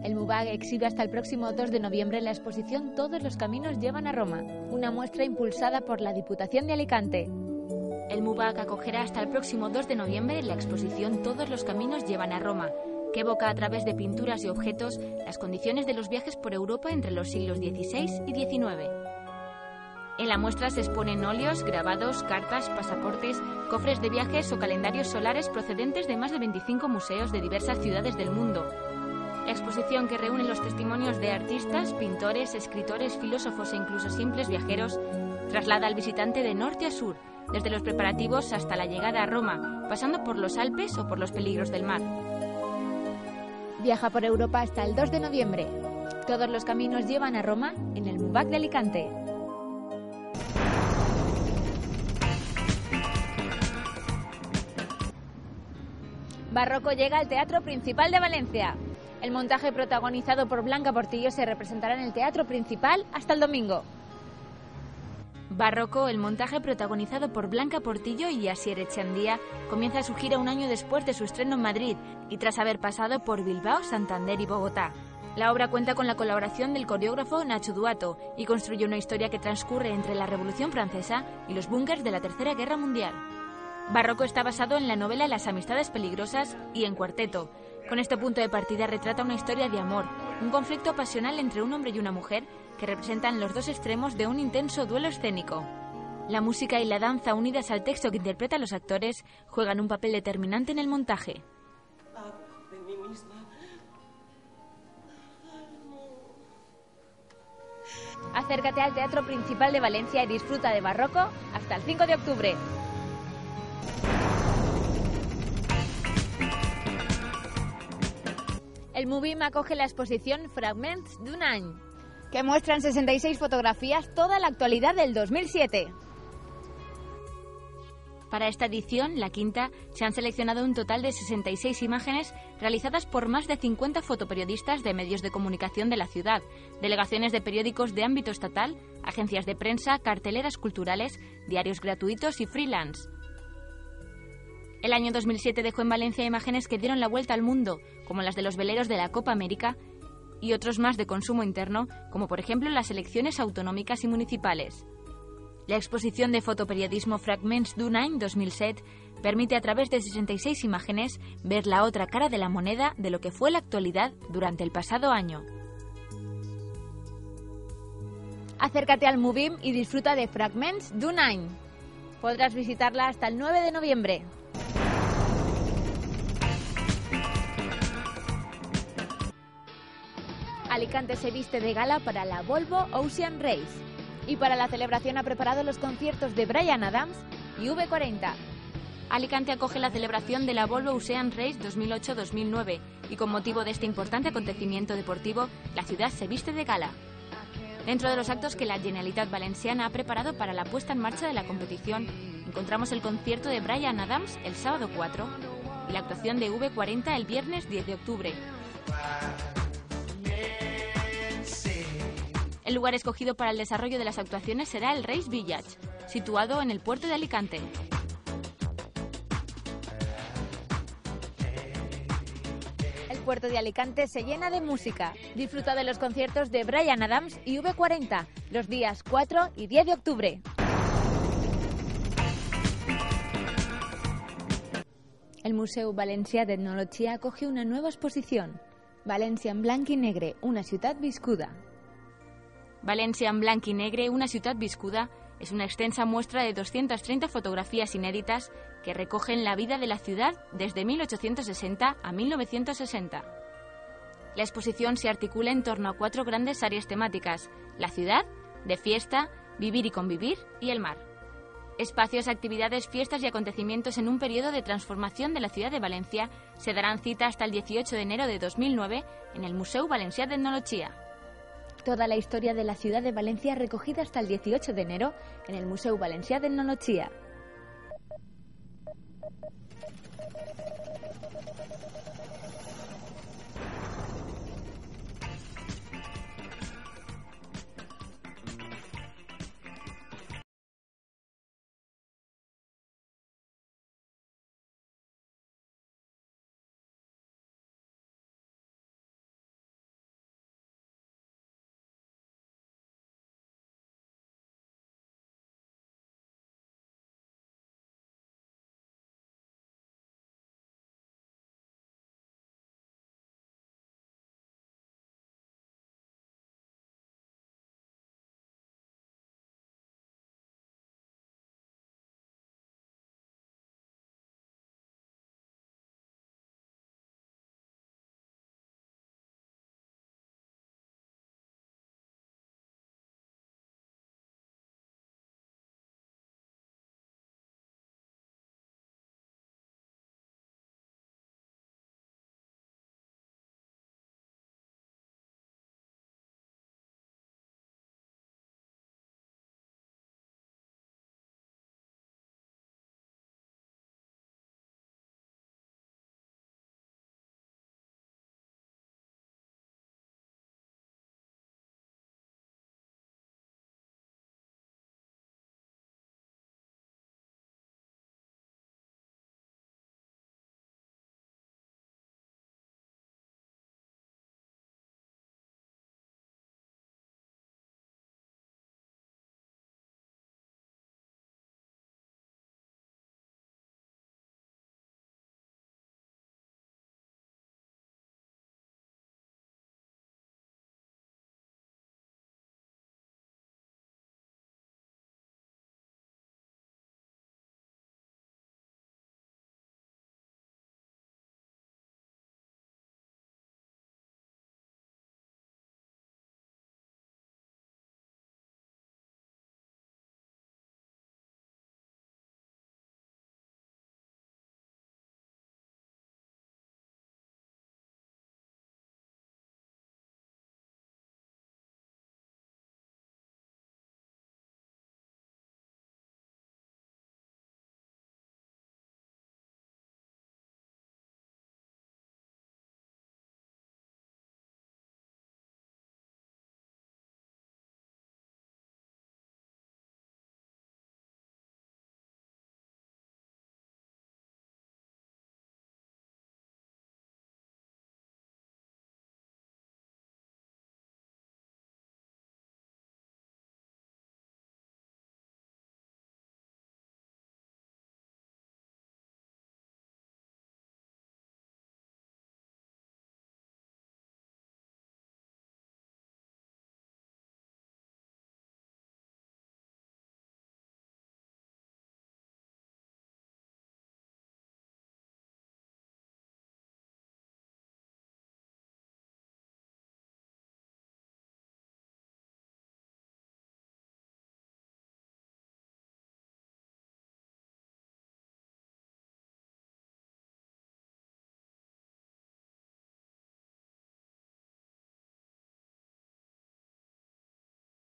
El MUBAC exhibe hasta el próximo 2 de noviembre la exposición Todos los caminos llevan a Roma, una muestra impulsada por la Diputación de Alicante. El MUBAC acogerá hasta el próximo 2 de noviembre la exposición Todos los caminos llevan a Roma, que evoca a través de pinturas y objetos las condiciones de los viajes por Europa entre los siglos XVI y XIX. En la muestra se exponen óleos, grabados, cartas, pasaportes, cofres de viajes o calendarios solares procedentes de más de 25 museos de diversas ciudades del mundo. La exposición, que reúne los testimonios de artistas, pintores, escritores, filósofos e incluso simples viajeros, traslada al visitante de norte a sur, desde los preparativos hasta la llegada a Roma, pasando por los Alpes o por los peligros del mar. Viaja por Europa hasta el 2 de noviembre. Todos los caminos llevan a Roma en el MUBAC de Alicante. Barroco llega al Teatro Principal de Valencia. El montaje, protagonizado por Blanca Portillo, se representará en el Teatro Principal hasta el domingo. Barroco, el montaje protagonizado por Blanca Portillo y Asier Echandía, comienza su gira un año después de su estreno en Madrid y tras haber pasado por Bilbao, Santander y Bogotá. La obra cuenta con la colaboración del coreógrafo Nacho Duato y construye una historia que transcurre entre la Revolución Francesa y los búnkers de la Tercera Guerra Mundial. Barroco está basado en la novela Las amistades peligrosas y en Cuarteto. Con este punto de partida retrata una historia de amor, un conflicto pasional entre un hombre y una mujer que representan los dos extremos de un intenso duelo escénico. La música y la danza, unidas al texto que interpretan los actores, juegan un papel determinante en el montaje. Acércate al Teatro Principal de Valencia y disfruta de Barroco hasta el 5 de octubre. El MUBIM acoge la exposición Fragments d'un any, que muestra en 66 fotografías toda la actualidad del 2007. Para esta edición, la quinta, se han seleccionado un total de 66 imágenes realizadas por más de 50 fotoperiodistas de medios de comunicación de la ciudad, delegaciones de periódicos de ámbito estatal, agencias de prensa, carteleras culturales, diarios gratuitos y freelance. El año 2007 dejó en Valencia imágenes que dieron la vuelta al mundo, como las de los veleros de la Copa América, y otros más de consumo interno, como por ejemplo las elecciones autonómicas y municipales. La exposición de fotoperiodismo Fragments d'un any 2007 permite a través de 66 imágenes ver la otra cara de la moneda de lo que fue la actualidad durante el pasado año. Acércate al MUBIM y disfruta de Fragments d'un any. Podrás visitarla hasta el 9 de noviembre. Alicante se viste de gala para la Volvo Ocean Race y para la celebración ha preparado los conciertos de Bryan Adams y V40. Alicante acoge la celebración de la Volvo Ocean Race 2008-2009 y con motivo de este importante acontecimiento deportivo, la ciudad se viste de gala. Dentro de los actos que la Generalitat Valenciana ha preparado para la puesta en marcha de la competición, encontramos el concierto de Bryan Adams el sábado 4 y la actuación de V40 el viernes 10 de octubre. El lugar escogido para el desarrollo de las actuaciones será el Race Village, situado en el puerto de Alicante. El puerto de Alicante se llena de música. Disfruta de los conciertos de Bryan Adams y V40 los días 4 y 10 de octubre. El Museu Valencià d'Etnologia acoge una nueva exposición, València en blanc i negre, una ciutat viscuda. València en blanc y negre, una ciutat viscuda, es una extensa muestra de 230 fotografías inéditas que recogen la vida de la ciudad desde 1860 a 1960. La exposición se articula en torno a 4 grandes áreas temáticas: la ciudad, de fiesta, vivir y convivir y el mar. Espacios, actividades, fiestas y acontecimientos en un periodo de transformación de la ciudad de Valencia se darán cita hasta el 18 de enero de 2009 en el Museu Valencià d'Etnologia. Toda la historia de la ciudad de Valencia recogida hasta el 18 de enero en el Museu Valencià d'Etnologia.